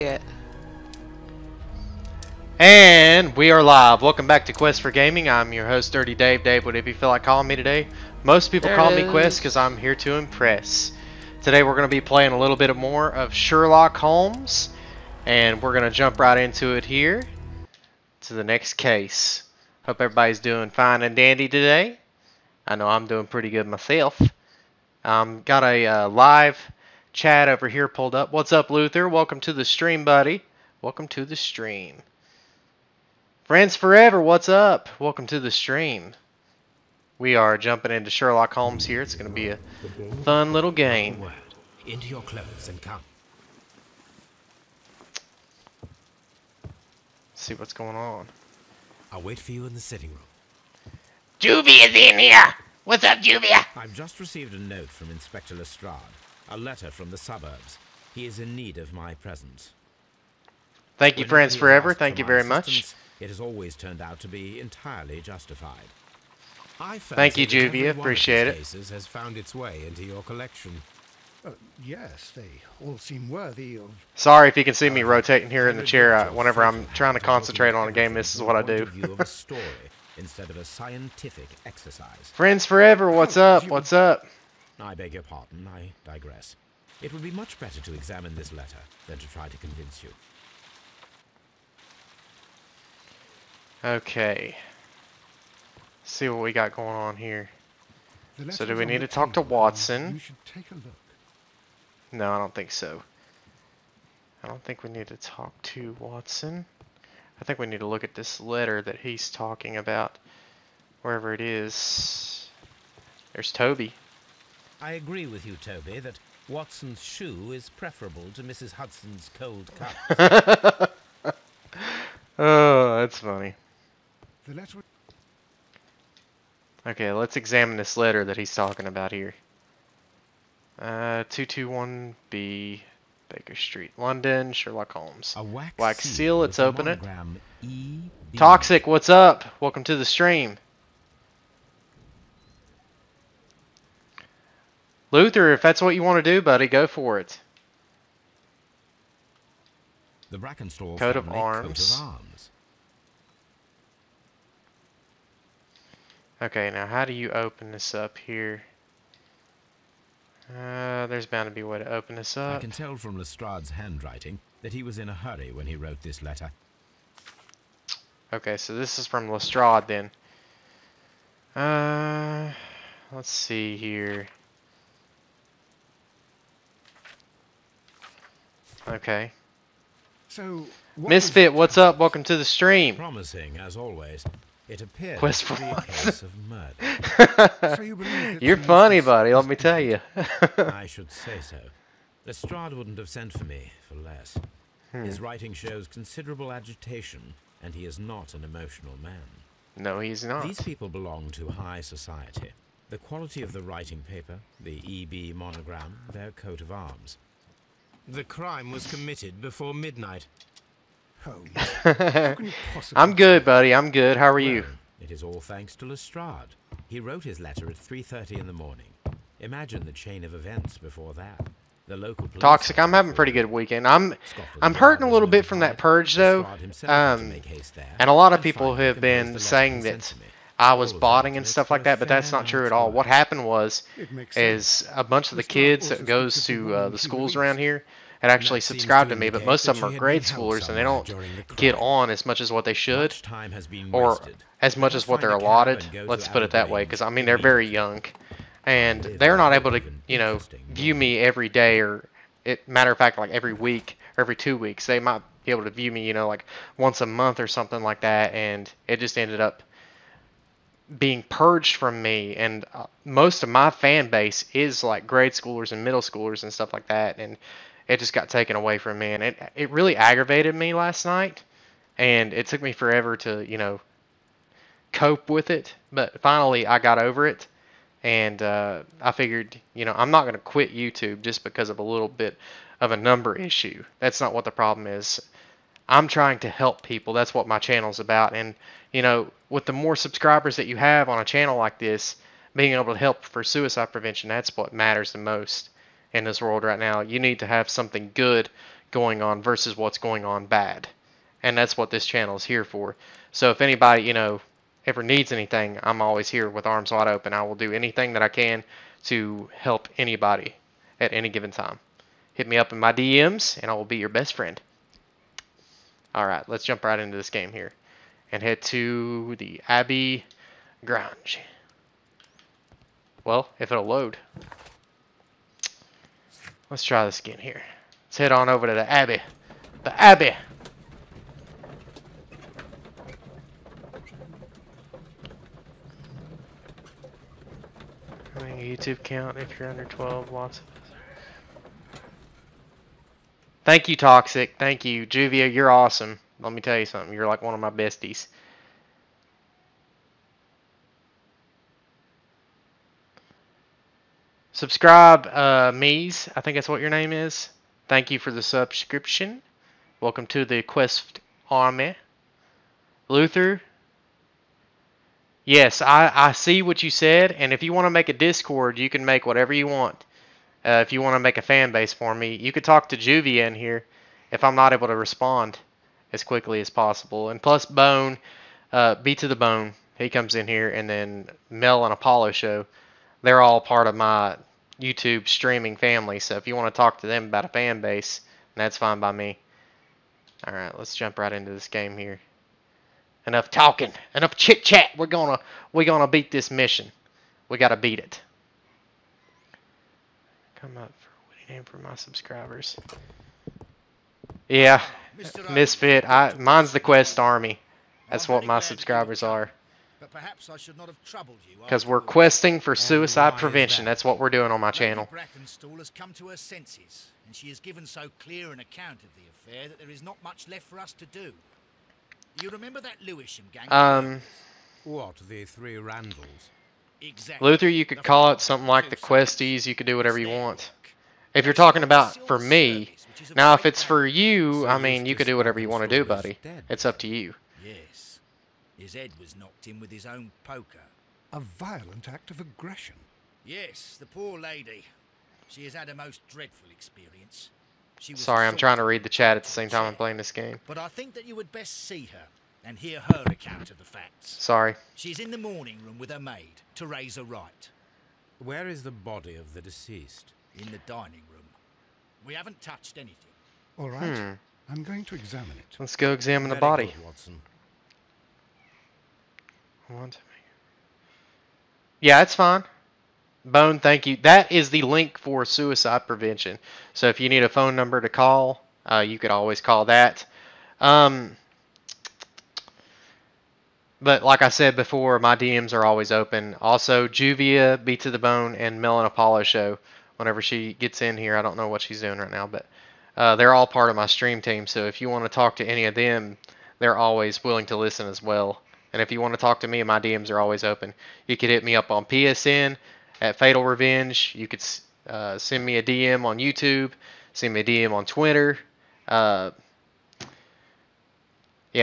it. And we are live. Welcome back to Quest for Gaming. I'm your host, Dirty Dave. Dave, whatever you feel like calling me today. Most people call me Quest because I'm here to impress. Today we're going to be playing a little bit more of Sherlock Holmes. And we're going to jump right into it here. To the next case. Hope everybody's doing fine and dandy today. I know I'm doing pretty good myself. Got a live chat over here pulled up. What's up, Luther? Welcome to the stream, buddy. Welcome to the stream. Friends Forever, what's up? Welcome to the stream. We are jumping into Sherlock Holmes here. It's going to be a fun little game. Into your clothes and come. See what's going on. I'll wait for you in the sitting room. Juvie is in here. What's up, Juvie? I've just received a note from Inspector Lestrade. A letter from the suburbs. He is in need of my presence. Thank you, Friends Forever. Thank you very much. It has always turned out to be entirely justified. Thank you, Juvia. Appreciate it. Cases has found its way into your collection. Yes, they all seem worthy of... Sorry if you can see me rotating here in the chair. Whenever I'm trying to concentrate on a game, this is what I do. Of a story instead of a scientific exercise. Friends Forever, what's up? What's up? I beg your pardon, I digress. It would be much better to examine this letter than to try to convince you. Okay. See what we got going on here. So do we need to talk to Watson? You should take a look. No, I don't think so. I don't think we need to talk to Watson. I think we need to look at this letter that he's talking about. Wherever it is. There's Toby. I agree with you, Toby, that Watson's shoe is preferable to Mrs. Hudson's cold cup. Oh, that's funny. The letter... Okay, let's examine this letter that he's talking about here. 221B, Baker Street, London, Sherlock Holmes. A wax seal, let's open it. E Toxic, what's up? Welcome to the stream. Luther, if that's what you want to do, buddy, go for it. The Brackenstall Coat of family arms. Coat of arms. Okay, now how do you open this up here? There's bound to be a way to open this up. I can tell from Lestrade's handwriting that he was in a hurry when he wrote this letter. Okay, so this is from Lestrade then. Let's see here. Okay. So, Misfit, what's up? Welcome to the stream. Promising, as always. It appears Quest to for be a case of So you believe murder. that You're the funny, Mr. buddy. Let me tell you. I should say so. Lestrade wouldn't have sent for me for less. His writing shows considerable agitation, and he is not an emotional man. No, he's not. These people belong to high society. The quality of the writing paper, the EB monogram, their coat of arms. The crime was committed before midnight. Holmes. How can you possibly... I'm good, buddy. I'm good. How are you? Well, it is all thanks to Lestrade. He wrote his letter at 3:30 in the morning. Imagine the chain of events before that. The local police... Toxic, I'm having a pretty good weekend. I'm hurting a little bit from that purge, though. And a lot of people have been saying that I was botting and stuff like that, but that's not true at all. What happened was, is a bunch of the kids that goes to the schools around here had actually subscribed to me, but most of them are grade schoolers, and they don't get on as much as what they should, or as much as what they're allotted. Let's put it that way, because, I mean, they're very young. And they're not able to, you know, view me every day, or, matter of fact, like every week, or every 2 weeks. They might be able to view me, you know, like once a month or something like that, and it just ended up being purged from me. And most of my fan base is like grade schoolers and middle schoolers and stuff like that, and it just got taken away from me, and it really aggravated me last night, and it took me forever to, you know, cope with it, but finally I got over it. And I figured, you know, I'm not going to quit YouTube just because of a little bit of a number issue. That's not what the problem is. I'm trying to help people. That's what my channel's about. And, you know, with the more subscribers that you have on a channel like this, being able to help for suicide prevention, that's what matters the most in this world right now. You need to have something good going on versus what's going on bad. And that's what this channel is here for. So if anybody, you know, ever needs anything, I'm always here with arms wide open. I will do anything that I can to help anybody at any given time. Hit me up in my DMs, and I will be your best friend. Alright, let's jump right into this game here. And head to the Abbey Grange. Well, if it'll load. Let's try this again here. Let's head on over to the Abbey. The Abbey! Having a YouTube account if you're under 12, lots of... Thank you, Toxic. Thank you. Juvia, you're awesome. Let me tell you something. You're like one of my besties. Subscribe, Mies. I think that's what your name is. Thank you for the subscription. Welcome to the Quest Army. Luther. Yes, I see what you said. And if you want to make a Discord, you can make whatever you want. If you want to make a fan base for me, you could talk to Juvia in here if I'm not able to respond as quickly as possible. And plus Bone, B to the Bone, he comes in here, and then Mel and Apollo Show. They're all part of my YouTube streaming family. So if you want to talk to them about a fan base, that's fine by me. Alright, let's jump right into this game here. Enough talking, enough chit chat. We're gonna beat this mission. We gotta beat it. Come up for a witty name for my subscribers. Yeah, Misfit. Mine's the Quest Army. That's what my subscribers are. Because we're questing for suicide prevention. That's what we're doing on my channel. Brackenstall has come to her senses, and she has given so clear an account of the affair that there is not much left for us to do. You remember that Lewisham gang? What, the three Randalls? Exactly. Luther, you could call it something like the Questies. You could do whatever you want. If you're talking about for me, now if it's for you, I mean, you could do whatever you want to do, buddy. It's up to you. Yes. His head was knocked in with his own poker. A violent act of aggression. Yes, the poor lady. She has had a most dreadful experience. Sorry, I'm trying to read the chat at the same time I'm playing this game. But I think that you would best see her and hear her account of the facts. Sorry. She's in the morning room with her maid, Teresa Wright. Where is the body of the deceased? In the dining room. We haven't touched anything. All right. I'm going to examine it. Let's go examine the Very body. good, Watson. Yeah, it's fine. Bone, thank you. That is the link for suicide prevention. So if you need a phone number to call, you could always call that. But like I said before, my DMs are always open. Also, Juvia, B to the Bone, and Mel and Apollo Show. Whenever she gets in here, I don't know what she's doing right now, but they're all part of my stream team. So if you want to talk to any of them, they're always willing to listen as well. And if you want to talk to me, my DMs are always open. You could hit me up on PSN at Fatal Revenge. You could send me a DM on YouTube. Send me a DM on Twitter. Yeah,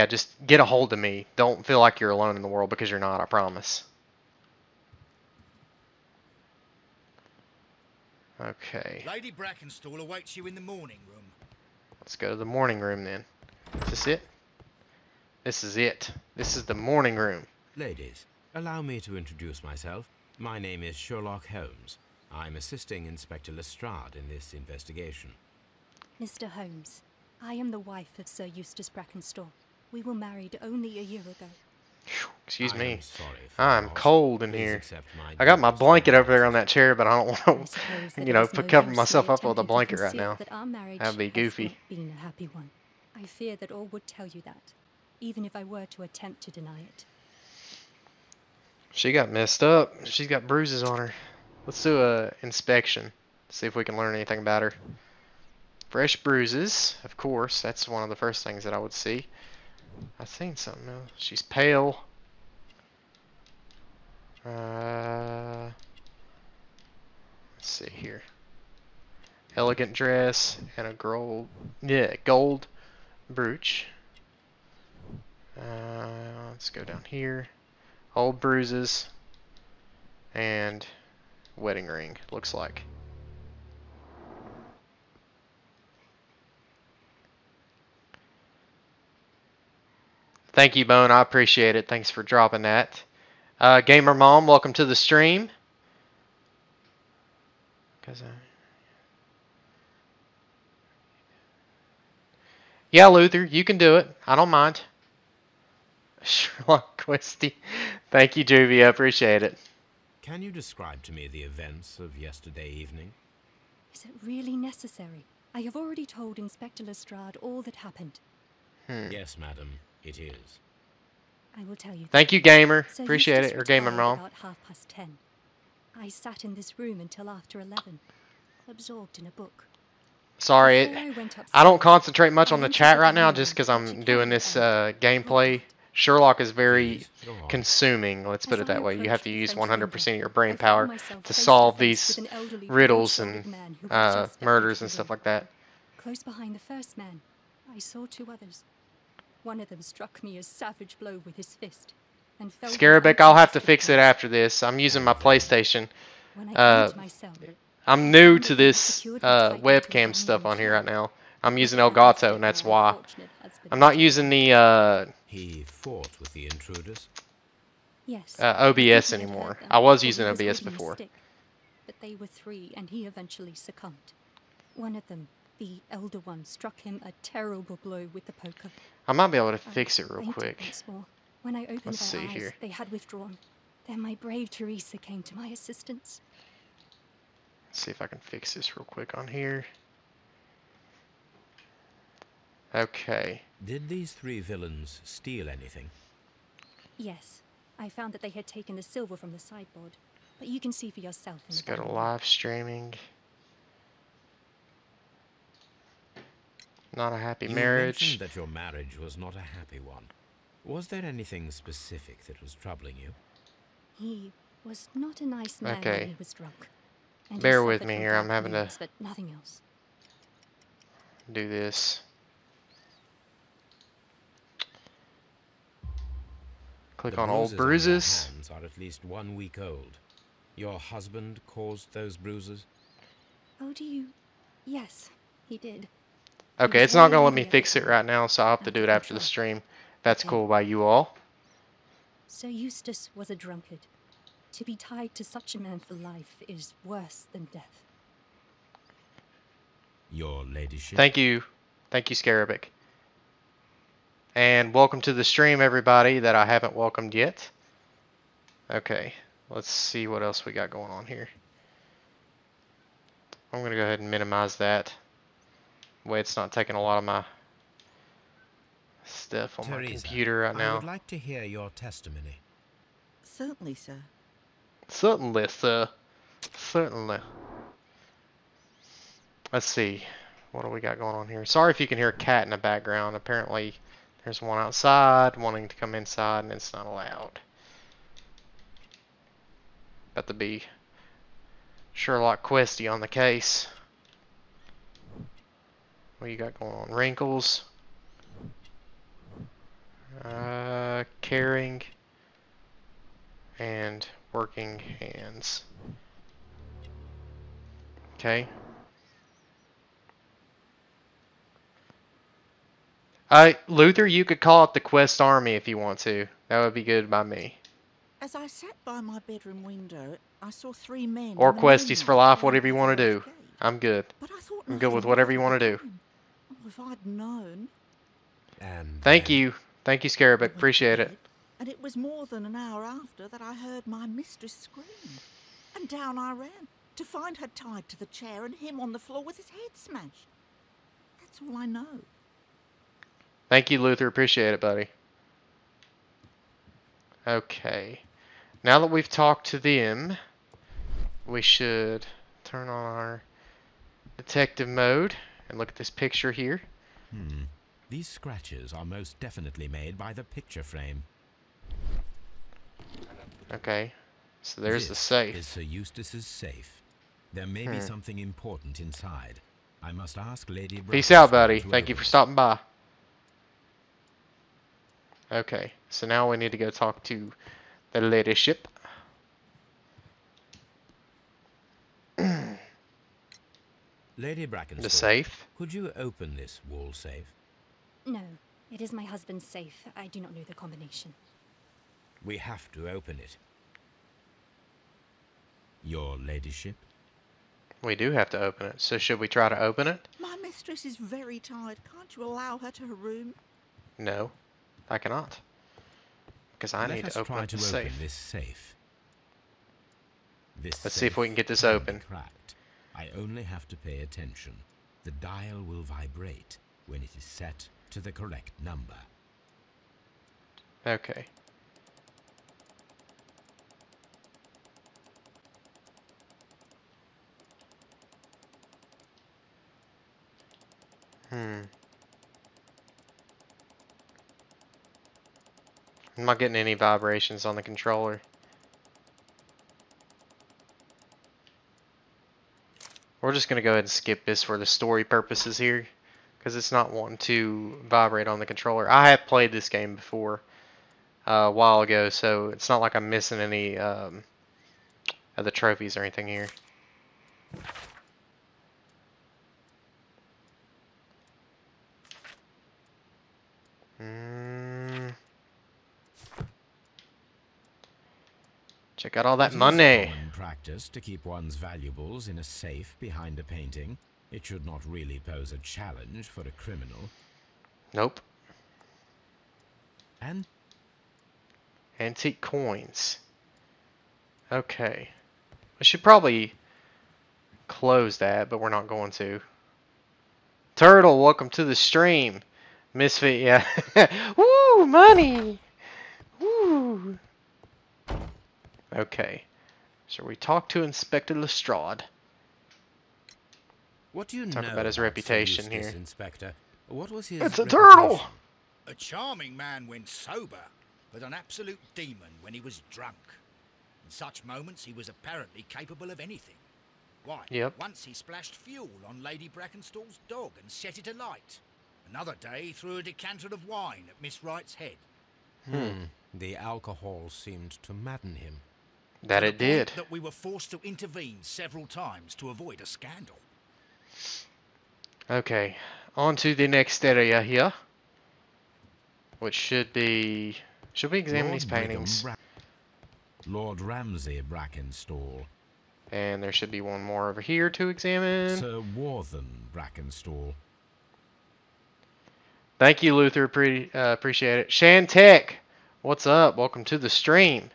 just get a hold of me. Don't feel like you're alone in the world, because you're not, I promise. Okay. Lady Brackenstall awaits you in the morning room. Let's go to the morning room then. Is this it? This is it. This is the morning room. Ladies, allow me to introduce myself. My name is Sherlock Holmes. I'm assisting Inspector Lestrade in this investigation. Mr. Holmes, I am the wife of Sir Eustace Brackenstall. We were married only a year ago. Excuse me. I'm I'm cold in here. I got my blanket over there on that chair, but I don't want to, you know, cover myself up with a blanket right now. That'd be goofy. Been a happy one. I fear that all would tell you that, even if I were to attempt to deny it. She got messed up. She's got bruises on her. Let's do a inspection. See if we can learn anything about her. Fresh bruises, of course. That's one of the first things that I would see. I've seen something else. She's pale. Let's see here. Elegant dress and a gold brooch. Let's go down here. Old bruises and wedding ring, looks like. Thank you, Bone. I appreciate it. Thanks for dropping that. Gamer Mom, welcome to the stream. Yeah, Luther, you can do it. I don't mind. Sherlock Questy. Thank you, Juvia. Appreciate it. Can you describe to me the events of yesterday evening? Is it really necessary? I have already told Inspector Lestrade all that happened. Yes, madam, it is. I will tell you. Thank you, Gamer. Sir Appreciate Eustace it. Or Gamer retired Mom. about 10:30. I sat in this room until after 11, absorbed in a book. Sorry, I don't concentrate much on the chat right now just because I'm doing this gameplay. Sherlock is very consuming, let's put it that way. You have to use 100% of your brain power to solve these riddles and murders and stuff like that. Close behind the first man, I saw 2 others. One of them struck me a savage blow with his fist. Scarabek, I'll have to fix it after this. I'm using my PlayStation. I'm new to this webcam stuff on here right now. I'm using Elgato, and that's why. I'm not using the He fought with the intruders? Yes. OBS anymore. I was using OBS before. But they were 3, and he eventually succumbed. One of them, the elder one, struck him a terrible blow with the poker. I might be able to fix it real quick. When I opened Let's their see eyes, here. they had withdrawn. Then my brave Teresa came to my assistance. Let's see if I can fix this real quick on here. Okay. Did these 3 villains steal anything? Yes. I found that they had taken the silver from the sideboard. But you can see for yourself. Let's go to live streaming. Not a happy marriage. You mentioned that your marriage was not a happy one. Was there anything specific that was troubling you? He was not a nice man Okay. when he was drunk. And Bear he with suffered me from here. I'm bad having to news, but nothing else. do this. Click The on old your bruises. hands are at least 1 week old. Your husband caused those bruises? Oh, do you? Yes, he did. Okay, it's not going to let me fix it right now, so I'll have to do it after the stream. That's cool by you all. Sir Eustace was a drunkard. To be tied to such a man for life is worse than death. Your ladyship? Thank you. Thank you, Scarabek. And welcome to the stream, everybody that I haven't welcomed yet. Okay, let's see what else we got going on here. I'm going to go ahead and minimize that. Way it's not taking a lot of my stuff on my computer right now. I would like to hear your testimony. Certainly, sir. Certainly, sir. Certainly. Let's see. What do we got going on here? Sorry if you can hear a cat in the background. Apparently, there's one outside wanting to come inside, and it's not allowed. About to be Sherlock Questy on the case. What you got going on? Wrinkles. Caring. And working hands. Okay. Luther, you could call it the Quest Army if you want to. That would be good by me. As I sat by my bedroom window, I saw 3 men. Or Questies for life, whatever you want to do. I'm good. I'm good with whatever you want to do. Oh, if I'd known. And Thank you. Thank you, Scarabek. Appreciate it. And it was more than an hour after that I heard my mistress scream. And down I ran, to find her tied to the chair and him on the floor with his head smashed. That's all I know. Thank you, Luther. Appreciate it, buddy. Okay. Now that we've talked to them, we should turn on our detective mode and look at this picture here. These scratches are most definitely made by the picture frame. Okay. So there's the This safe. is Sir Eustace's safe. There may be something important inside. I must ask Lady Peace out, Brackenstone buddy. to Thank you open for it. stopping by. Okay. So now we need to go talk to the ladyship. Lady Brackenstone, The safe. could you open this wall safe? No, It is my husband's safe. I do not know the combination. We have to open it. Your ladyship? We do have to open it. So should we try to open it? My mistress is very tired. Can't you allow her to her room? No, I cannot. Because I need to open up the safe. This safe. Let's see if we can get this open. Cracked. I only have to pay attention. The dial will vibrate when it is set to the correct number. Okay. I'm not getting any vibrations on the controller. We're just going to go ahead and skip this for the story purposes here, because it's not wanting to vibrate on the controller. I have played this game before a while ago, so it's not like I'm missing any of the trophies or anything here. Check out all that money. It is common practice to keep one's valuables in a safe behind a painting. It should not really pose a challenge for a criminal. Nope. And antique coins. Okay. I should probably close that, but we're not going to. Turtle, welcome to the stream. Misfit, yeah. Woo, money. Woo. Okay. So we talk to Inspector Lestrade. what do you know Talk about his reputation Sir Eustace, here. Inspector? What was his It's a turtle! reputation? A charming man when sober, but an absolute demon when he was drunk. In such moments, he was apparently capable of anything. Why, Yep. once he splashed fuel on Lady Brackenstall's dog and set it alight. Another day, he threw a decanter of wine at Miss Wright's head. The alcohol seemed to madden him. That To it the point did. that we were forced to intervene several times to avoid a scandal. Okay. On to the next area here. Which should be... Should we examine these paintings? Lord Ramsay Brackenstall. And there should be one more over here to examine. Sir Warthen Brackenstall. Thank you, Luther. Appreciate it. Shantech, what's up? Welcome to the stream.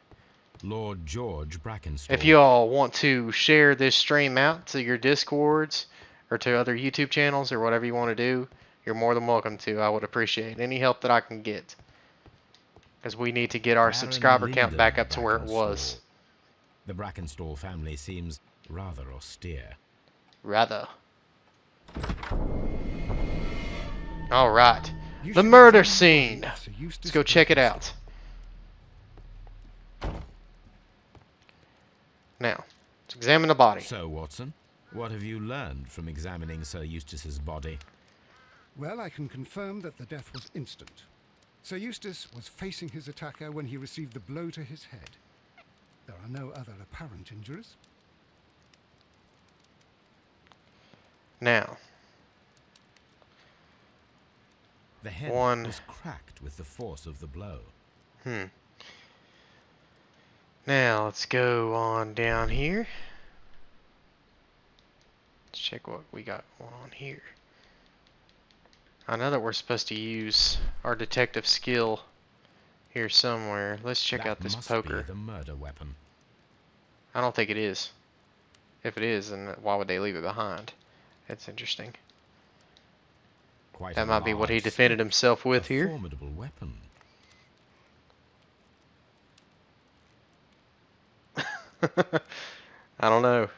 Lord George Brackenstall. If you all want to share this stream out to your Discords or to other YouTube channels or whatever you want to do, you're more than welcome to. I would appreciate any help that I can get. Because we need to get our Baron subscriber count Lyndon back up to where it Brackenstall. was. The Brackenstall family seems rather austere. Rather. Alright. You The should murder examine the scene. body of Sir Eustace Let's go check it Brackenstall. out. Now, let's examine the body. So, Watson, what have you learned from examining Sir Eustace's body? Well, I can confirm that the death was instant. Sir Eustace was facing his attacker when he received the blow to his head. There are no other apparent injuries. Now, The head One. was cracked with the force of the blow. Now, let's go on down here. Let's check what we got going on here. I know that we're supposed to use our detective skill here somewhere. Let's check That out this must poker. be the murder weapon. I don't think it is. If it is, then why would they leave it behind? That's interesting. Quite That a might be what he large defended stick. himself with A here. formidable weapon. I don't know.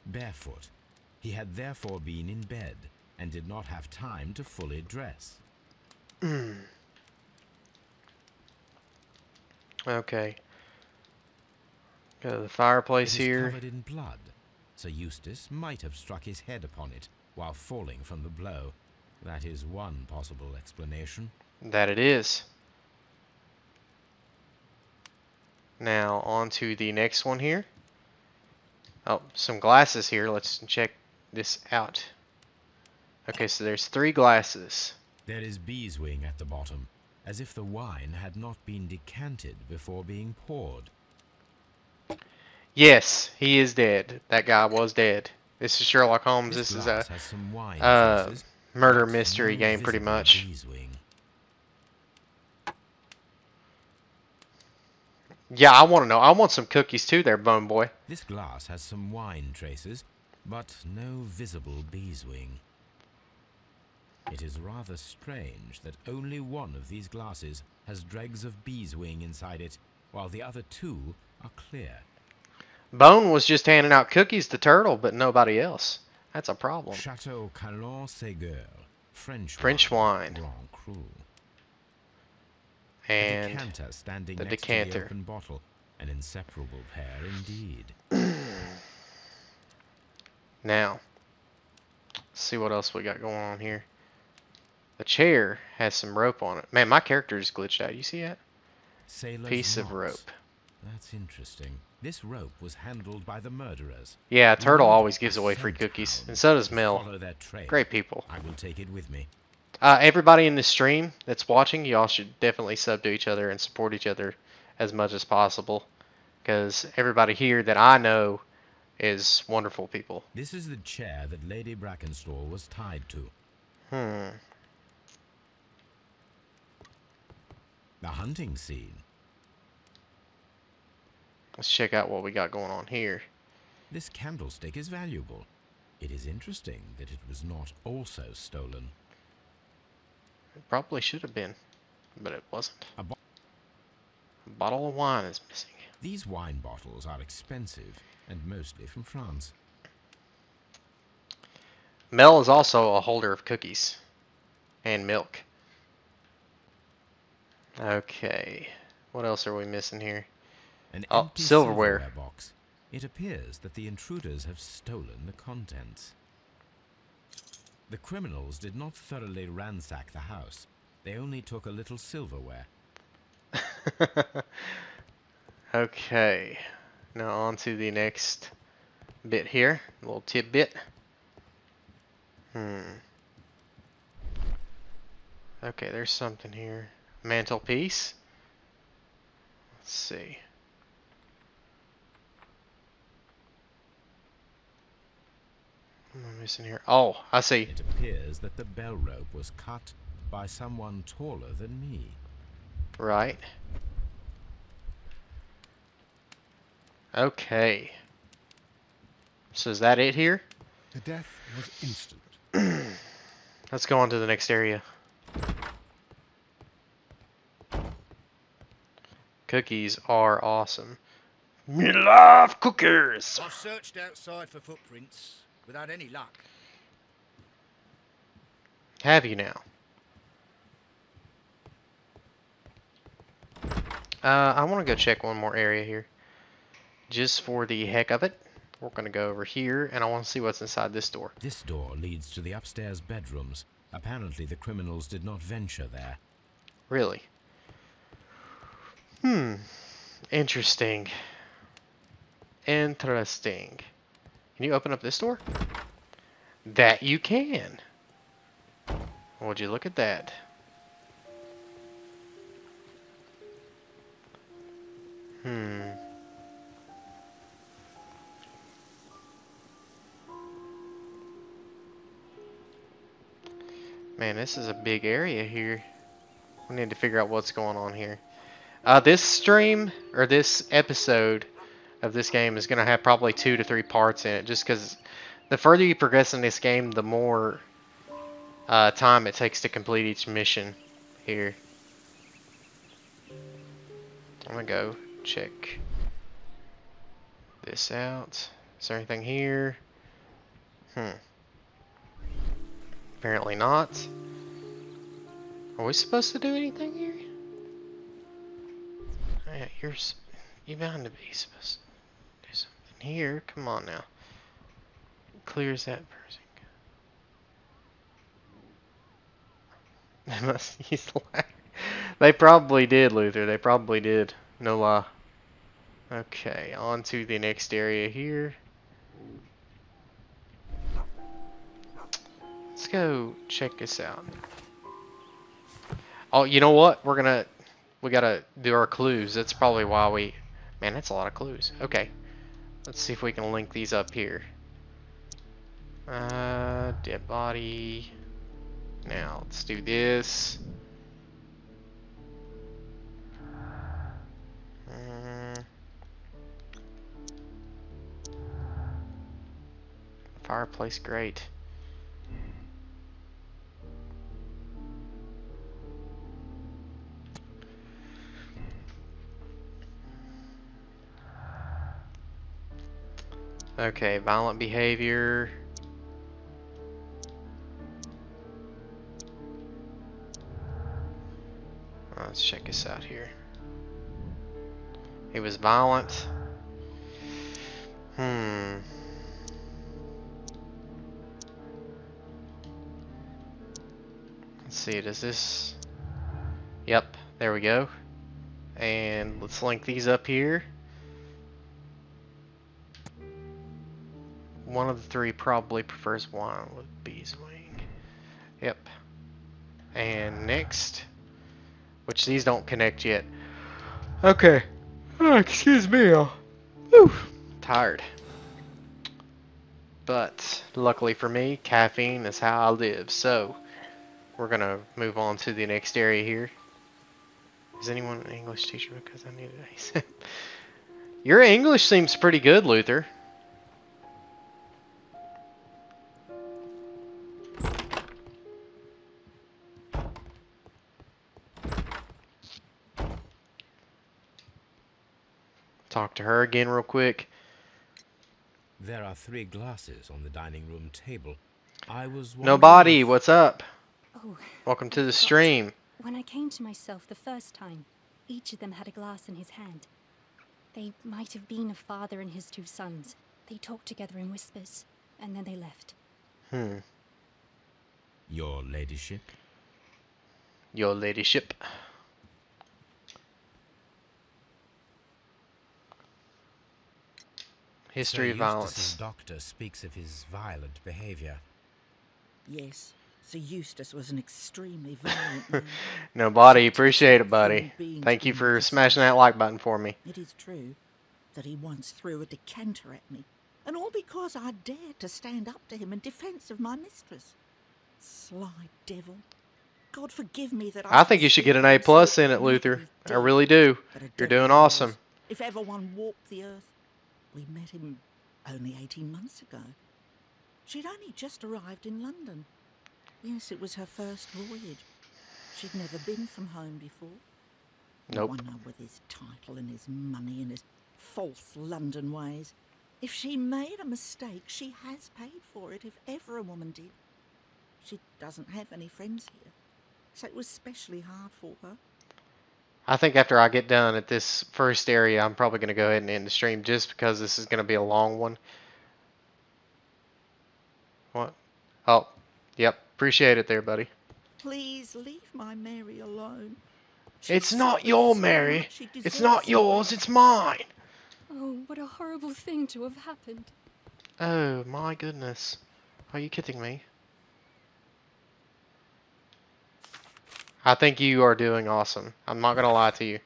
Barefoot. He had therefore been in bed and did not have time to fully dress. Okay. Go to the fireplace It is here. covered in blood. Sir Eustace might have struck his head upon it while falling from the blow. That is one possible explanation. That it is. Now, on to the next one here. Oh, some glasses here. Let's check this out. Okay, so there's 3 glasses. There is beeswing at the bottom, as if the wine had not been decanted before being poured. Yes, he is dead. That guy was dead. This is Sherlock Holmes. This is a has some wine traces, murder but mystery no game, pretty visible much. beeswing. Yeah, I want to know. I want some cookies too there, Bone Boy. This glass has some wine traces, but no visible beeswing. It is rather strange that only one of these glasses has dregs of beeswing inside it, while the other two are clear. Bone was just handing out cookies to Turtle, but nobody else. That's a problem. Chateau Calon-Ségur, French wine. Grand Cru. And a decanter standing the next decanter. to the open bottle. An inseparable pair indeed. Now, let's see what else we got going on here. The chair has some rope on it. Man, my character is glitched out. You see that? Sailor's Piece of knots. rope. That's interesting. This rope was handled by the murderers. Yeah, Turtle We always need gives a away free scent cookies. hound And so does to Mel. follow their trail. Great people. I will take it with me. Everybody in this stream that's watching, y'all should definitely sub to each other and support each other as much as possible. Because everybody here that I know is wonderful people. This is the chair that Lady Brackenstall was tied to. The hunting scene. Let's check out what we got going on here. This candlestick is valuable. It is interesting that it was not also stolen. It probably should have been, but it wasn't. A bottle of wine is missing. These wine bottles are expensive and mostly from France. Mel is also a holder of cookies and milk. Okay, what else are we missing here? An Oh, empty silverware. box. It appears that the intruders have stolen the contents. The criminals did not thoroughly ransack the house. They only took a little silverware. Okay, now on to the next bit here. A little tidbit. Okay, there's something here. Mantelpiece. Let's see. What am I missing here? Oh, I see. It appears that the bell rope was cut by someone taller than me. Right. Okay. So is that it here? The death was instant. Let's go on to the next area. Cookies are awesome. Me love cookies! I've searched outside for footprints without any luck. Have you now? I want to go check one more area here. Just for the heck of it. We're going to go over here, and I want to see what's inside this door. This door leads to the upstairs bedrooms. Apparently the criminals did not venture there. Really? Interesting. Interesting. Can you open up this door? That you can. Would you look at that? Man, this is a big area here. We need to figure out what's going on here. This stream, or this episode of this game is going to have probably 2 to 3 parts in it. Just because the further you progress in this game, the more time it takes to complete each mission here. I'm going to go check this out. Is there anything here? Apparently not. Are we supposed to do anything here? Yeah, you're bound to be supposed to do something here. Come on now. Clears that person. They must use the ladder. They probably did, Luther. They probably did. No lie. Okay, on to the next area here. Let's go check this out. Oh, you know what? We gotta do our clues. That's probably why we... Man, that's a lot of clues. Okay. Let's see if we can link these up here. Dead body. Now, let's do this. Fireplace grate. Okay, violent behavior. Let's check this out here. He was violent. Let's see, does this... Yep, there we go. And let's link these up here. One of the three probably prefers wine with bee's wing. Yep. And next, which these don't connect yet. Okay. Oh, excuse me. Whew. Tired. But luckily for me, caffeine is how I live. So we're gonna move on to the next area here. Is anyone an English teacher? Because I need it ASAP. Your English seems pretty good, Luther. Talk to her again real quick. There are 3 glasses on the dining room table. I was Nobody, what's up? Oh, Welcome to the stream. when I came to myself the first time, each of them had a glass in his hand. They might have been a father and his 2 sons. They talked together in whispers, and then they left. Your ladyship? Your ladyship. History of violence. Eustace's doctor speaks of his violent behavior. Yes, Sir Eustace was an extremely violent man. Nobody, appreciate it, buddy. Thank you for smashing that like button for me. It is true that he once threw a decanter at me, and all because I dared to stand up to him in defence of my mistress. Sly devil. God forgive me that I think you should get an A+ in it, Luther. I really do. You're doing awesome. If ever one walked the earth. We met him only 18 months ago. She'd only just arrived in London. Yes, it was her first voyage. She'd never been from home before. Nope. One with his title and his money and his false London ways. If she made a mistake, she has paid for it, if ever a woman did. She doesn't have any friends here, so it was especially hard for her. I think after I get done at this first area, I'm probably going to go ahead and end the stream just because this is going to be a long one. What? Oh, yep. Appreciate it there, buddy. Please leave my Mary alone. It's not your Mary. It's not yours. It's mine. Oh, what a horrible thing to have happened. Oh, my goodness. Are you kidding me? I think you are doing awesome. I'm not going to lie to you.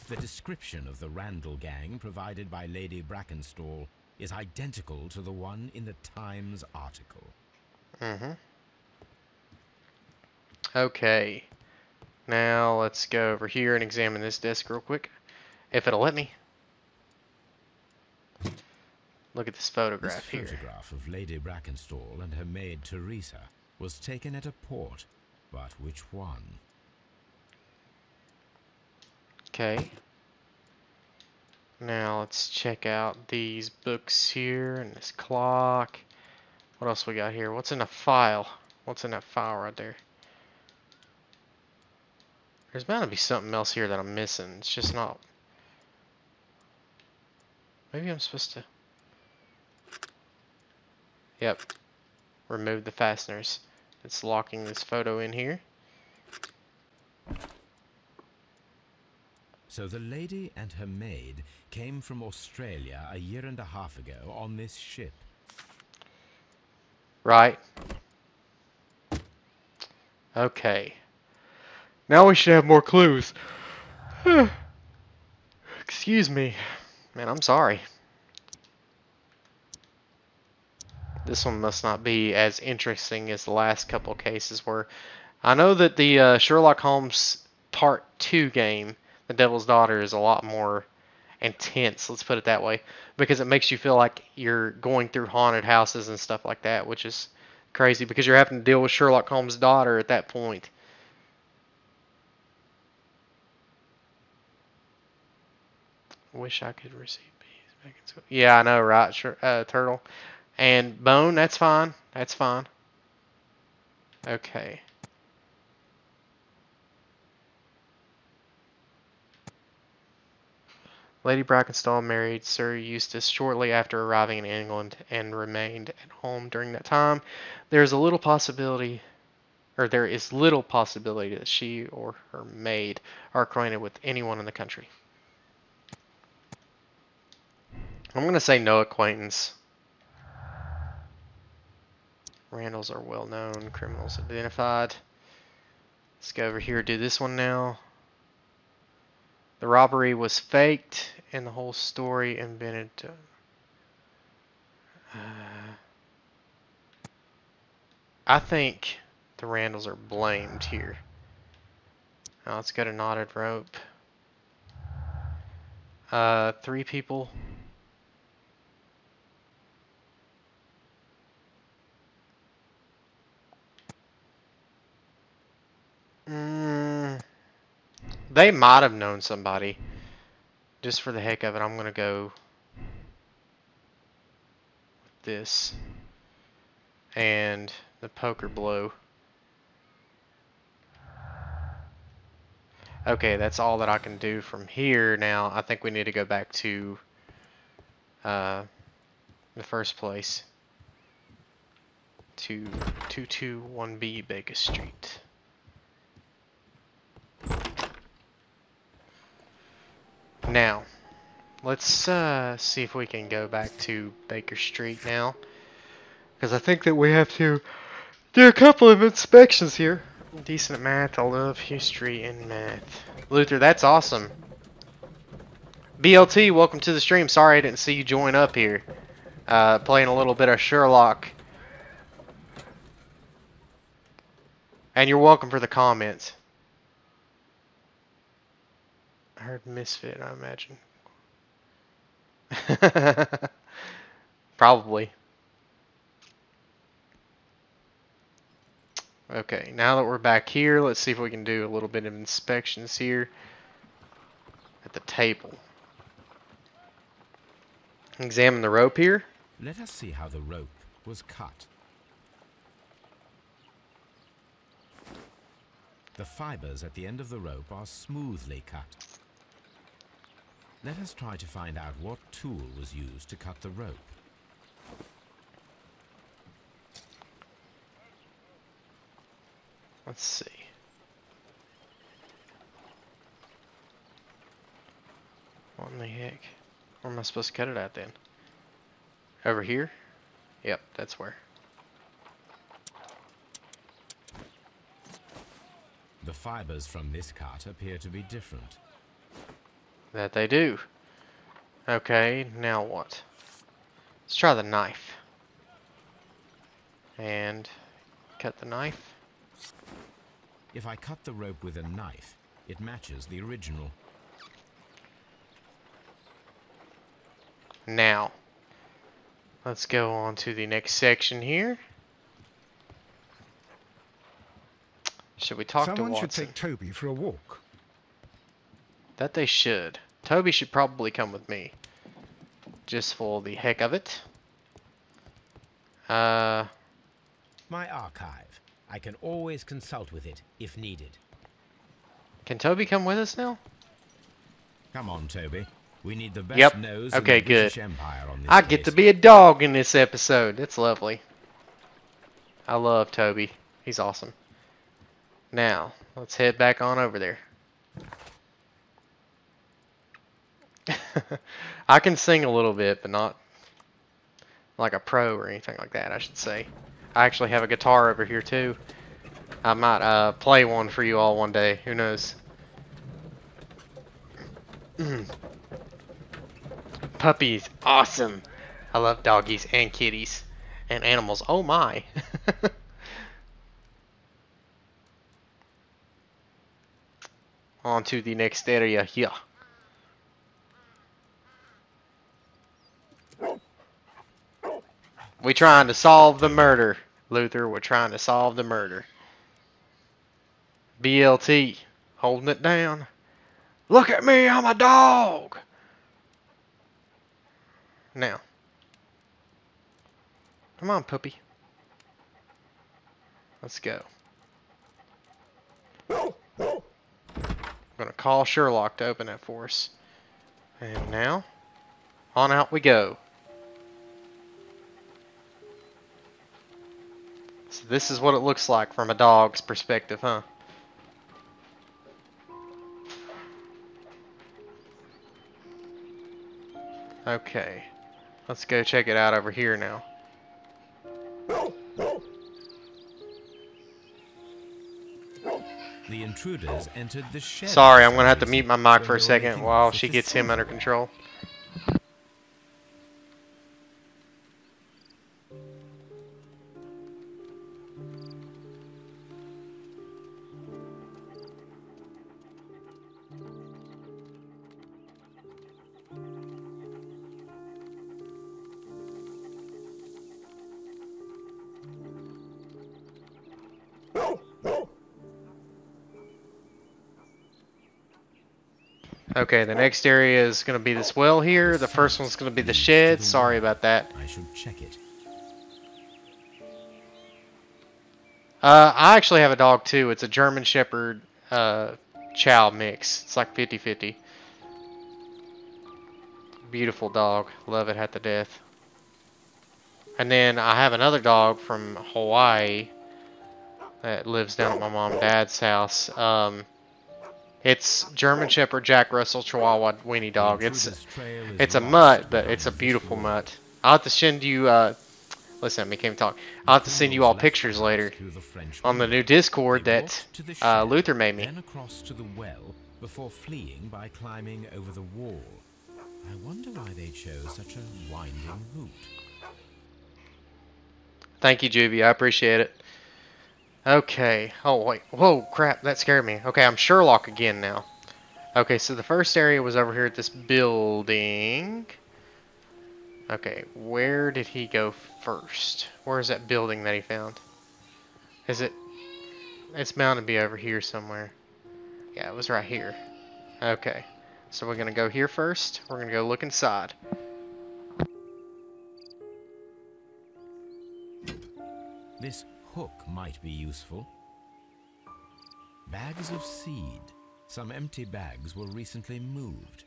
The description of the Randall gang provided by Lady Brackenstall is identical to the one in the Times article. Okay. Now let's go over here and examine this desk real quick. If it'll let me. Look at this photograph here. This photograph of Lady Brackenstall and her maid Teresa was taken at a port. But which one? Okay. Now let's check out these books here and this clock. What else we got here? What's in a file? What's in that file right there? There's bound to be something else here that I'm missing. It's just not. Maybe I'm supposed to. Yep. Remove the fasteners. It's locking this photo in here. So the lady and her maid came from Australia a year and a half ago on this ship. Right. Okay. Now we should have more clues. Excuse me. Man, I'm sorry. This one must not be as interesting as the last couple cases were. I know that the Sherlock Holmes Part 2 game, The Devil's Daughter, is a lot more intense, let's put it that way, because it makes you feel like you're going through haunted houses and stuff like that, which is crazy because you're having to deal with Sherlock Holmes' daughter at that point. Wish I could receive bees back in school. Yeah, I know, right? Sure, Turtle. And Bone, that's fine. That's fine. Okay. Lady Brackenstall married Sir Eustace shortly after arriving in England and remained at home during that time. There is little possibility that she or her maid are acquainted with anyone in the country. I'm going to say no acquaintance. Randalls are well known. Criminals identified. Let's go over here, do this one now. The robbery was faked and the whole story invented. I think the Randalls are blamed here. Now let's go to knotted rope. 3 people. They might have known somebody. Just for the heck of it, I'm going to go with this. And the poker blow. Okay, that's all that I can do from here now. I think we need to go back to the first place. To 221B Baker Street. Now, let's see if we can go back to Baker Street now. Because I think that we have to do a couple of inspections here. Decent at math. I love history and math. Luther, that's awesome. BLT, welcome to the stream. Sorry I didn't see you join up here. Playing a little bit of Sherlock. And you're welcome for the comments. I heard Misfit, I imagine. Probably. Okay, now that we're back here, let's see if we can do a little bit of inspections here at the table. Examine the rope here. Let us see how the rope was cut. The fibers at the end of the rope are smoothly cut. Let us try to find out what tool was used to cut the rope. Let's see. What in the heck? Where am I supposed to cut it at then? Over here? Yep, that's where. The fibers from this cut appear to be different. That they do. Okay, now what? Let's try the knife. And cut the knife. If I cut the rope with a knife, it matches the original. Now, let's go on to the next section here. Should we talk to Watson? Someone should take Toby for a walk. That they should. Toby should probably come with me. Just for the heck of it. My archive. I can always consult with it if needed. Can Toby come with us now? Come on, Toby. We need the best nose in the British Empire on this I get to be a dog in this episode. That's lovely. I love Toby. He's awesome. Now, let's head back on over there. I can sing a little bit, but not like a pro or anything like that, I should say. I actually have a guitar over here too. I might play one for you all one day. Who knows? Puppies, awesome. I love doggies and kitties and animals. Oh my. On to the next area here. We trying to solve the murder, Luther. We're trying to solve the murder. BLT, holding it down. Look at me, I'm a dog. Now, come on, puppy. Let's go. I'm gonna call Sherlock to open that for us. And now, on out we go. So this is what it looks like from a dog's perspective, huh? Okay, let's go check it out over here now. The intruders entered the shed. Sorry, I'm gonna have to mute my mic for a second while she gets him under control. Okay, the next area is going to be this well here. The first one's going to be the shed. Sorry about that. I should check it. I actually have a dog too. It's a German Shepherd Chow mix. It's like 50-50. Beautiful dog. Love it to death. And then I have another dog from Hawaii that lives down at my mom and dad's house. It's German Shepherd Jack Russell Chihuahua weenie dog. It's a mutt, but it's a beautiful mutt. I'll have to send you. Listen, I can't talk. I'll have to send you all pictures later on the new Discord that Luther made me. Then across to the well before fleeing by climbing over the wall. I wonder why they chose such a winding route. Thank you, Juvie. I appreciate it. Okay. Oh, wait. Whoa, crap. That scared me. Okay, I'm Sherlock again now. Okay, so the first area was over here at this building. Okay, where did he go first? Where is that building that he found? Is it... It's bound to be over here somewhere. Yeah, it was right here. Okay. So we're going to go here first. We're going to go look inside. This hook might be useful. Bags of seed. Some empty bags were recently moved.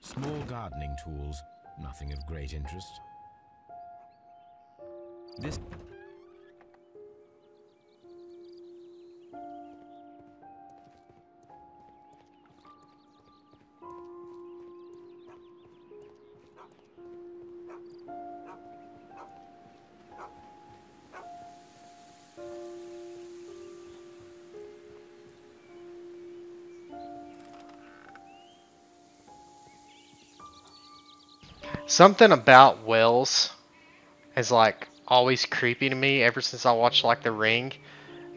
Small gardening tools, nothing of great interest. This Something about wells is like always creepy to me ever since I watched like The Ring,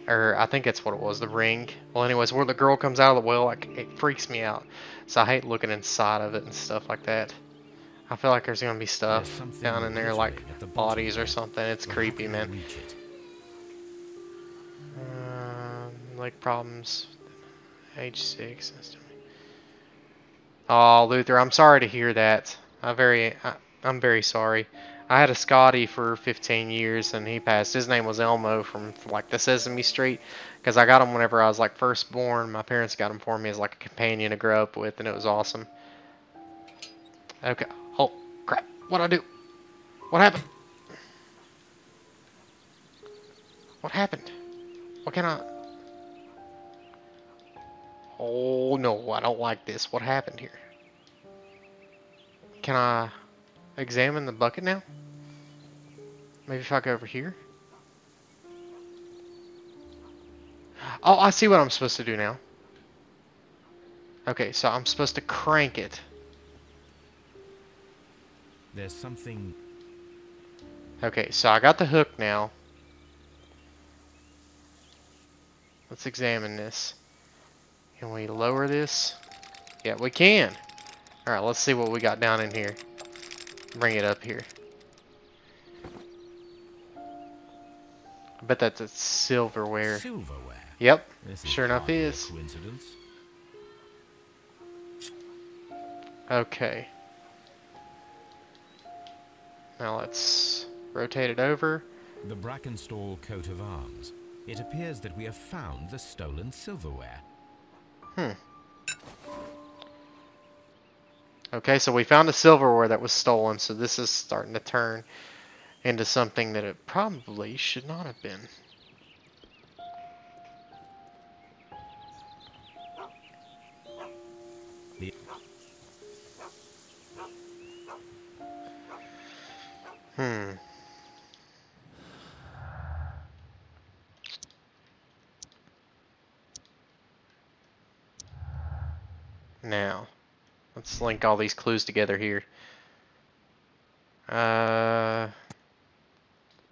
or I think that's what it was, The Ring. Well, anyways, where the girl comes out of the well, like it freaks me out. So I hate looking inside of it and stuff like that. I feel like there's gonna be stuff down in there, like bodies or something. It's creepy, man. Like problems, age 6. Oh, Luther, I'm sorry to hear that. I'm very sorry. I had a Scotty for 15 years and he passed. His name was Elmo from like the Sesame Street, because I got him whenever I was like first born. My parents got him for me as like a companion to grow up with, and it was awesome. Okay. Oh crap! What'd I do? What happened? What happened? What can I? Oh no! I don't like this. What happened here? Can I examine the bucket now? Maybe if I go over here. Oh, I see what I'm supposed to do now. Okay, so I'm supposed to crank it. There's something... Okay, so I got the hook now. Let's examine this. Can we lower this? Yeah, we can. Alright, let's see what we got down in here. Bring it up here. I bet that's a silverware. Silverware? Yep, This sure enough hardly a is. coincidence. Okay. Now let's rotate it over. The Brackenstall coat of arms. It appears that we have found the stolen silverware. Okay, so we found the silverware that was stolen, so this is starting to turn into something that it probably should not have been. Now, let's link all these clues together here.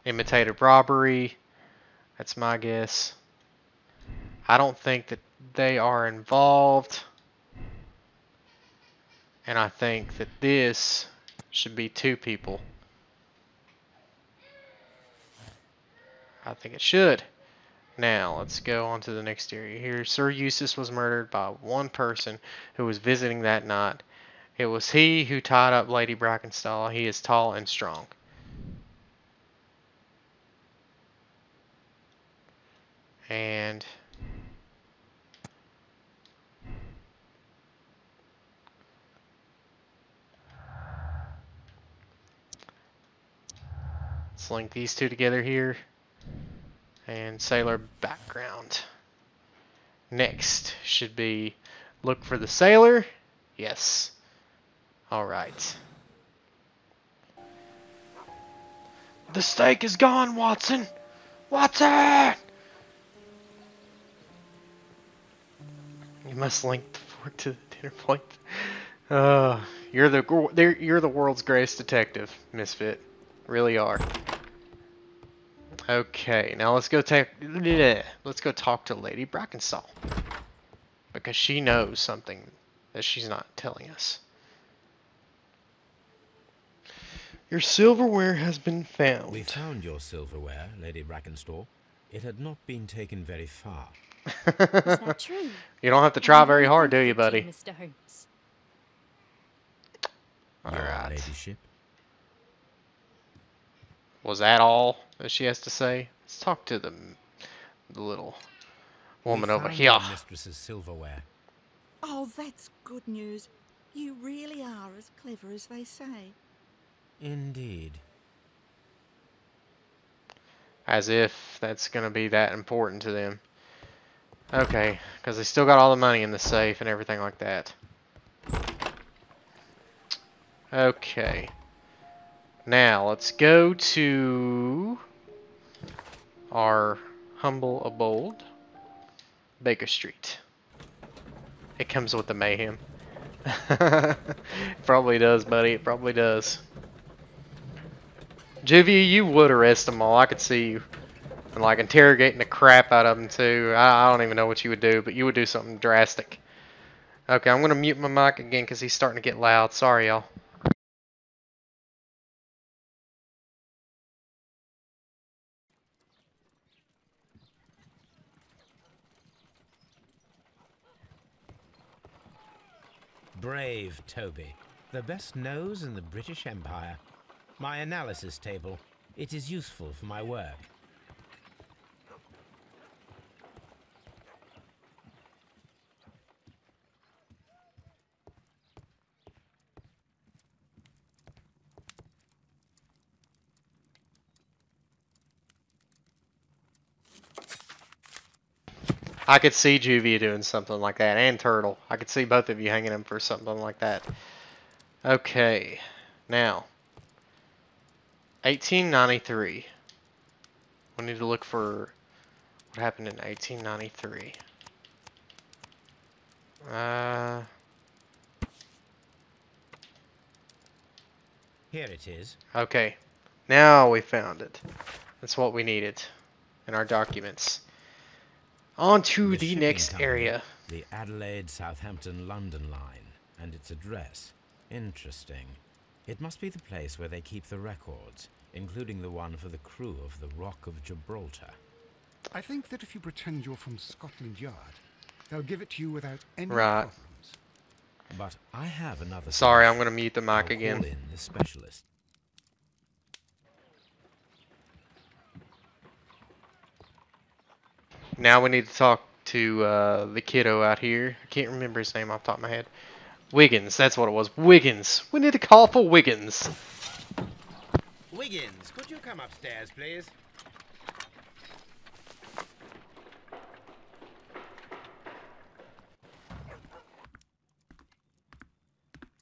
Imitated robbery. That's my guess. I don't think that they are involved. And I think that this should be 2 people. I think it should. Now, let's go on to the next area here. Sir Eustace was murdered by one person who was visiting that night. It was he who tied up Lady Brackenstall. He is tall and strong. And let's link these 2 together here. And sailor background. Next should be look for the sailor. Yes. Alright. The steak is gone, Watson! Watson! You must link the fork to the dinner plate. You're the world's greatest detective, Misfit. Really are. Okay, now let's go talk to Lady Brackenstall, because she knows something that she's not telling us. Your silverware has been found. We found your silverware, Lady Brackenstall. It had not been taken very far. Is that true? You don't have to try very hard, do you, buddy? Mr. Holmes. Your Alright. ladyship. Was that all that she has to say? Let's talk to the little woman over here. Your mistress's silverware. Oh, that's good news. You really are as clever as they say. Indeed. As if that's going to be that important to them. Okay, because they still got all the money in the safe and everything like that. Okay. Now, let's go to our humble abode, Baker Street. It comes with the mayhem. Probably does, buddy. It probably does. Juvie, you would arrest them all. I could see you. And like interrogating the crap out of them too. I don't even know what you would do, but you would do something drastic. Okay, I'm going to mute my mic again because he's starting to get loud. Sorry, y'all. Brave Toby. The best nose in the British Empire. My analysis table. It is useful for my work. I could see Juvia doing something like that, and Turtle. I could see both of you hanging him for something like that. Okay, now. 1893. We need to look for what happened in 1893. Here it is. Okay. Now we found it. That's what we needed in our documents. On to the shipping next company, area. The Adelaide, Southampton, London line, and its address. Interesting. It must be the place where they keep the records, including the one for the crew of the Rock of Gibraltar. I think that if you pretend you're from Scotland Yard, they'll give it to you without any Right. problems. But I have another. Sorry, I'm solution. going to mute the I'll mic again. call in the specialist. Now we need to talk to the kiddo out here. I can't remember his name off the top of my head. Wiggins, that's what it was. Wiggins. We need to call for Wiggins. Wiggins, could you come upstairs, please?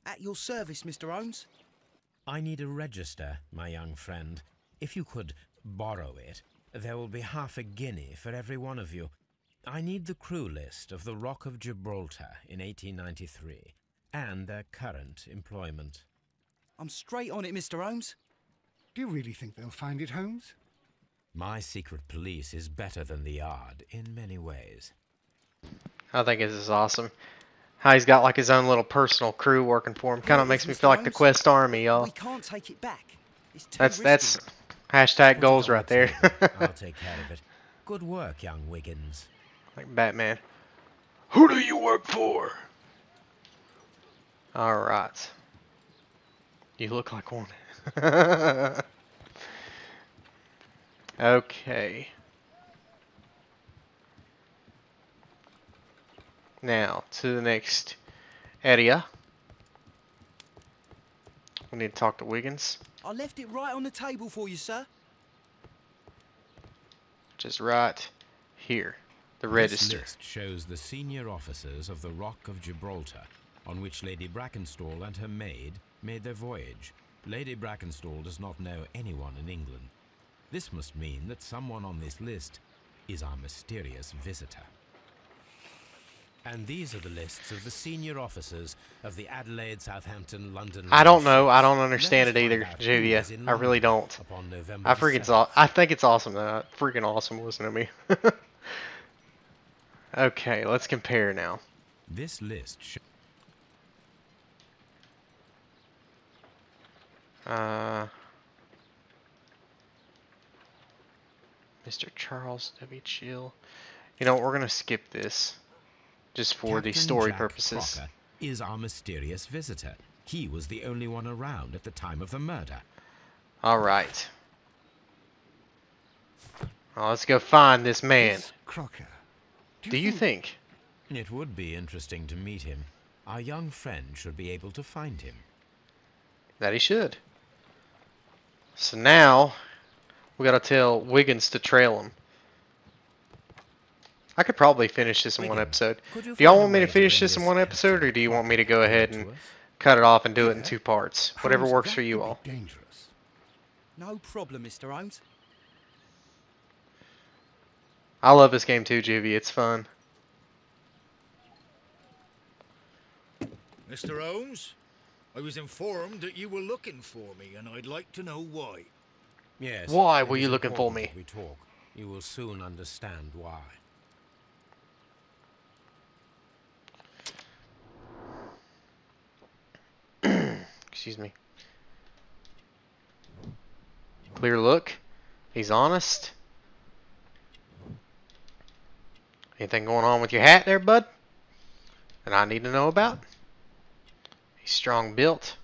At your service, Mr. Holmes. I need a register, my young friend. If you could borrow it, there will be half a guinea for every one of you. I need the crew list of the Rock of Gibraltar in 1893 and their current employment. I'm straight on it, Mr. Holmes. Do you really think they'll find it, Holmes? My secret police is better than the Yard in many ways. I think this is awesome. How he's got like his own little personal crew working for him. Kind of makes me feel like the Quest Army, y'all. We can't take it back. It's too That's risky. hashtag goals right there. I'll take care of it. Good work, young Wiggins. Like Batman. Who do you work for? Alright. You look like one. Okay. Now, to the next area. We need to talk to Wiggins. I left it right on the table for you, sir. Just right here. The register. This list shows the senior officers of the Rock of Gibraltar, on which Lady Brackenstall and her maid made their voyage. Lady Brackenstall does not know anyone in England. This must mean that someone on this list is our mysterious visitor. And these are the lists of the senior officers of the Adelaide, Southampton, London. I don't know. I don't understand it either, Julia. I really don't. I think it's awesome though. Freaking awesome, listen to me. Okay, let's compare now. This list Mr. Charles W. Chill. You know, we're gonna skip this just for the story Jack purposes. Crocker is our mysterious visitor. He was the only one around at the time of the murder. Alright. Well, let's go find this man. This Crocker. Do you think? It would be interesting to meet him. Our young friend should be able to find him. That he should. So now, we gotta tell Wiggins to trail him. I could probably finish this in one episode. Do y'all want me to finish this in one episode, or do you want me to go ahead and cut it off and do it in 2 parts? Whatever Holmes, works that for you could be all. Dangerous. No problem, Mr. Holmes. I love this game too, Juvie. It's fun. Mr. Holmes, I was informed that you were looking for me, and I'd like to know why. Yes. Why it were is you looking for important me? that we talk. You will soon understand why. Excuse me. Clear look. He's honest. Anything going on with your hat there, bud? That I need to know about? He's strong built.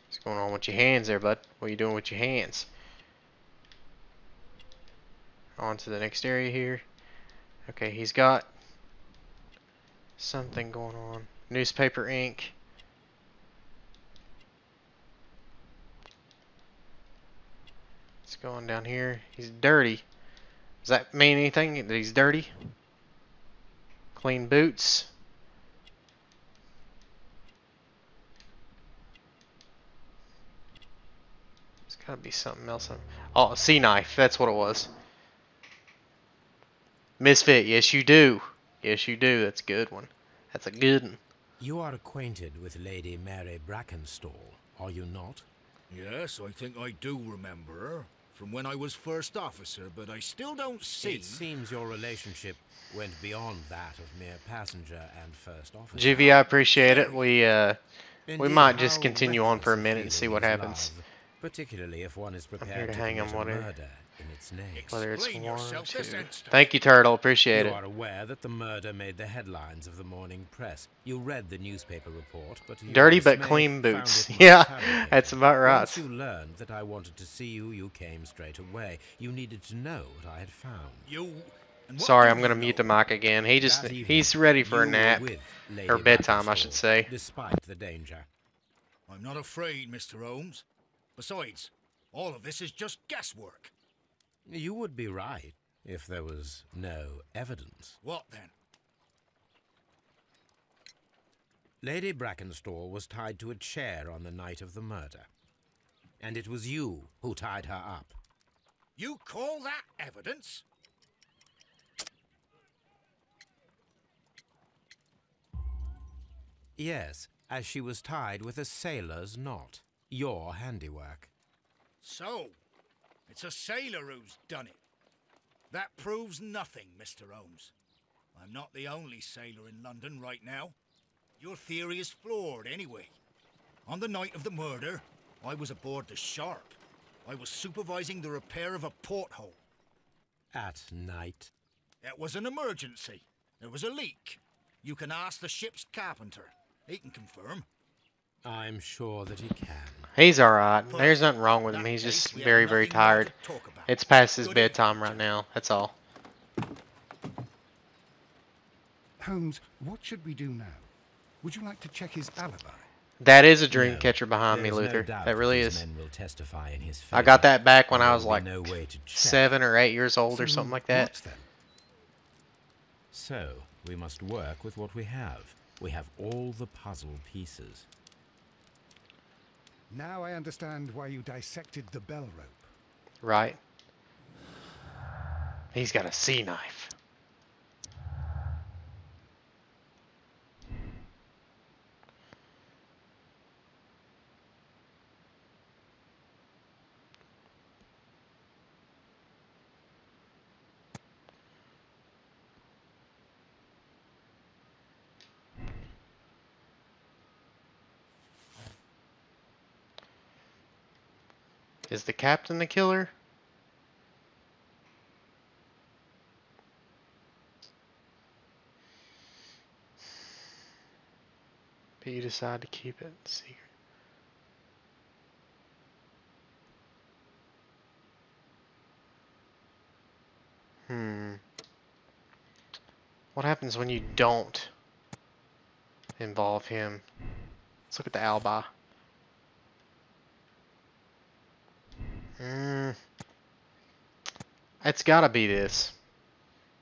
What's going on with your hands there, bud? What are you doing with your hands? On to the next area here. Okay, he's got something going on. Newspaper ink. What's going down here? He's dirty. Does that mean anything? That he's dirty? Clean boots. Gotta be something else. Oh, a sea knife. That's what it was. Misfit. Yes, you do. Yes, you do. That's a good one. That's a good one. You are acquainted with Lady Mary Brackenstall, are you not? Yes, I think I do remember her from when I was first officer, but I still don't see. It seems your relationship went beyond that of mere passenger and first officer. Juvie, I appreciate it. We Indeed, might just how continue on for a reckless minute and see feeling what is happens. love, particularly if one is I'm prepared here to hang commit him, a whatever. murder in its name. Whether it's Explain one or yourself two. this instant. Thank you, Turtle. Appreciate You it. are aware that the murder made the headlines of the morning press. You read the newspaper report, but you Dirty but dismayed clean found boots. it Yeah, fabricated. that's about right. Once you learned that I wanted to see you, you came straight away. You needed to know what I had found. Sorry, I'm gonna mute the mic again. He's ready for a You were nap. with Lady Or bedtime, I should Brackenstall, say. Despite the danger. I'm not afraid, Mr. Holmes. Besides, all of this is just guesswork. You would be right if there was no evidence. What then? Lady Brackenstall was tied to a chair on the night of the murder. And it was you who tied her up. You call that evidence? Yes, as she was tied with a sailor's knot. Your handiwork. So, it's a sailor who's done it. That proves nothing, Mr. Holmes. I'm not the only sailor in London right now. Your theory is flawed anyway. On the night of the murder, I was aboard the Sharp. I was supervising the repair of a porthole. At night? It was an emergency. There was a leak. You can ask the ship's carpenter. He can confirm. I'm sure that he can. He's alright. There's nothing wrong with him. He's just very, very tired. It's past his bedtime right now. That's all. Holmes, what should we do now? Would you like to check his alibi? That is a dream catcher behind me, There's Luther. no doubt That really these is. men will testify in his I favor. got that back when I was There will like be no way to check. 7 or 8 years old or something like that. What then? So, we must work with what we have. We have all the puzzle pieces. Now I understand why you dissected the bell rope. Right. He's got a sea knife. Is the captain the killer? But you decide to keep it secret. What happens when you don't involve him? Let's look at the alibi. It's gotta be this.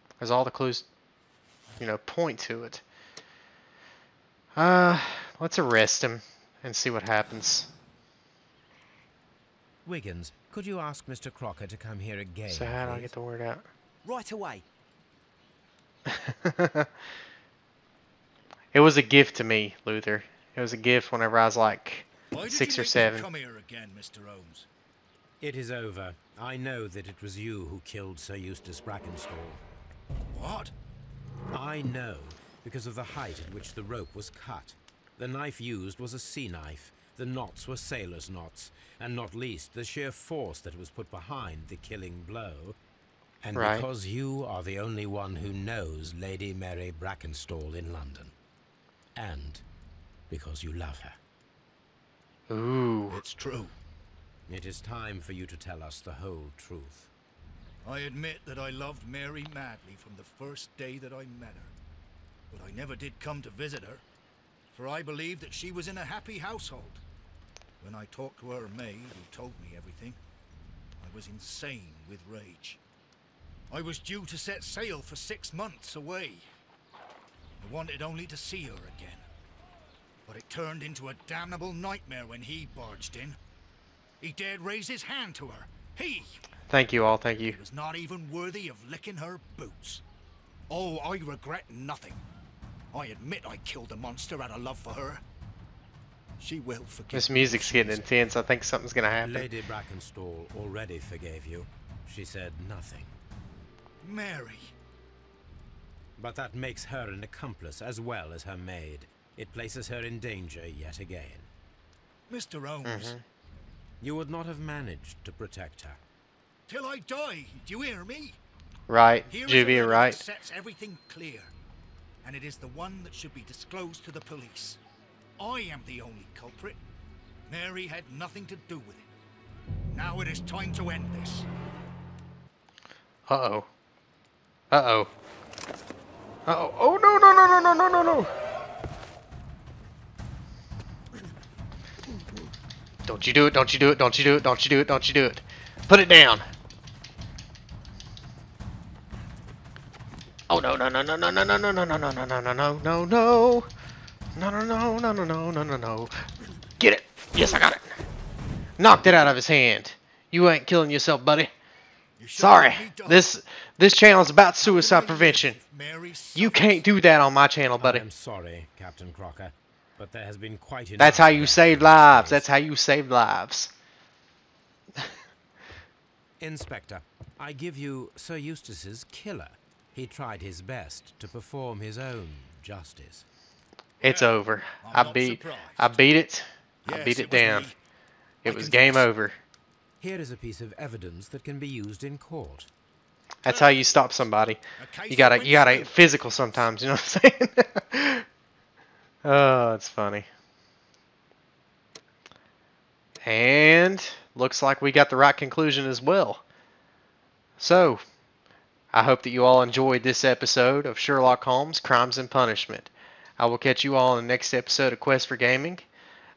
Because all the clues, you know, point to it. Let's arrest him and see what happens. Wiggins, could you ask Mr. Crocker to come here again, So how do I please? get the word out? Right away. It was a gift to me, Luther. It was a gift whenever I was like Why did 6 you or make me 7. come here again, Mr. Holmes? It is over. I know that it was you who killed Sir Eustace Brackenstall. What? I know, because of the height at which the rope was cut. The knife used was a sea knife. The knots were sailor's knots, and not least the sheer force that was put behind the killing blow. And Right. because you are the only one who knows Lady Mary Brackenstall in London. And because you love her. Ooh. It's true. It is time for you to tell us the whole truth. I admit that I loved Mary madly from the first day that I met her. But I never did come to visit her, for I believed that she was in a happy household. When I talked to her maid, who told me everything, I was insane with rage. I was due to set sail for 6 months away. I wanted only to see her again. But it turned into a damnable nightmare when he barged in. He dared raise his hand to her. He Thank you all. Thank you. was not even worthy of licking her boots. Oh, I regret nothing. I admit I killed the monster out of love for her. She will forgive This me. music's getting intense. I think something's gonna happen. Lady Brackenstall already forgave you. She said nothing. Mary. But that makes her an accomplice as well as her maid. It places her in danger yet again. Mr. Holmes. You would not have managed to protect her. Till I die. Do you hear me? Right, Here is a Juvia, letter right? that sets everything clear. And it is the one that should be disclosed to the police. I am the only culprit. Mary had nothing to do with it. Now it is time to end this. Uh-oh. Uh-oh. Uh-oh. Oh, no, no, no, no, no, no, no, no. Don't you do it, don't you do it, don't you do it, don't you do it, don't you do it. Put it down. Oh, no, no, no, no, no, no, no, no, no, no, no, no, no, no, no, no, no. No, no, no, no, no, no, no, no, no. Get it. Yes, I got it. Knocked it out of his hand. You ain't killing yourself, buddy. Sorry. This channel's about suicide prevention. You can't do that on my channel, buddy. I'm sorry, Captain Crocker, but there has been quite enough. That's how you save lives. That's how you save lives. Inspector, I give you Sir Eustace's killer. He tried his best to perform his own justice. It's over. I beat it. I beat it down. It was game over. Here is a piece of evidence that can be used in court. That's how you stop somebody. You gotta physical sometimes, you know what I'm saying? Oh, it's funny. And looks like we got the right conclusion as well. So, I hope that you all enjoyed this episode of Sherlock Holmes, Crimes and Punishment. I will catch you all in the next episode of Quest for Gaming.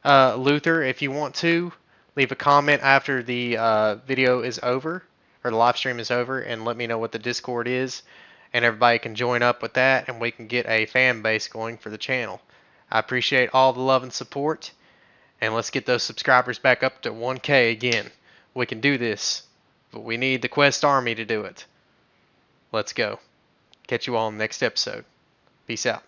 Luther, if you want to, leave a comment after the video is over, or the live stream is over, and let me know what the Discord is, and everybody can join up with that, and we can get a fan base going for the channel. I appreciate all the love and support, and let's get those subscribers back up to 1K again. We can do this, but we need the Quest Army to do it. Let's go. Catch you all in the next episode. Peace out.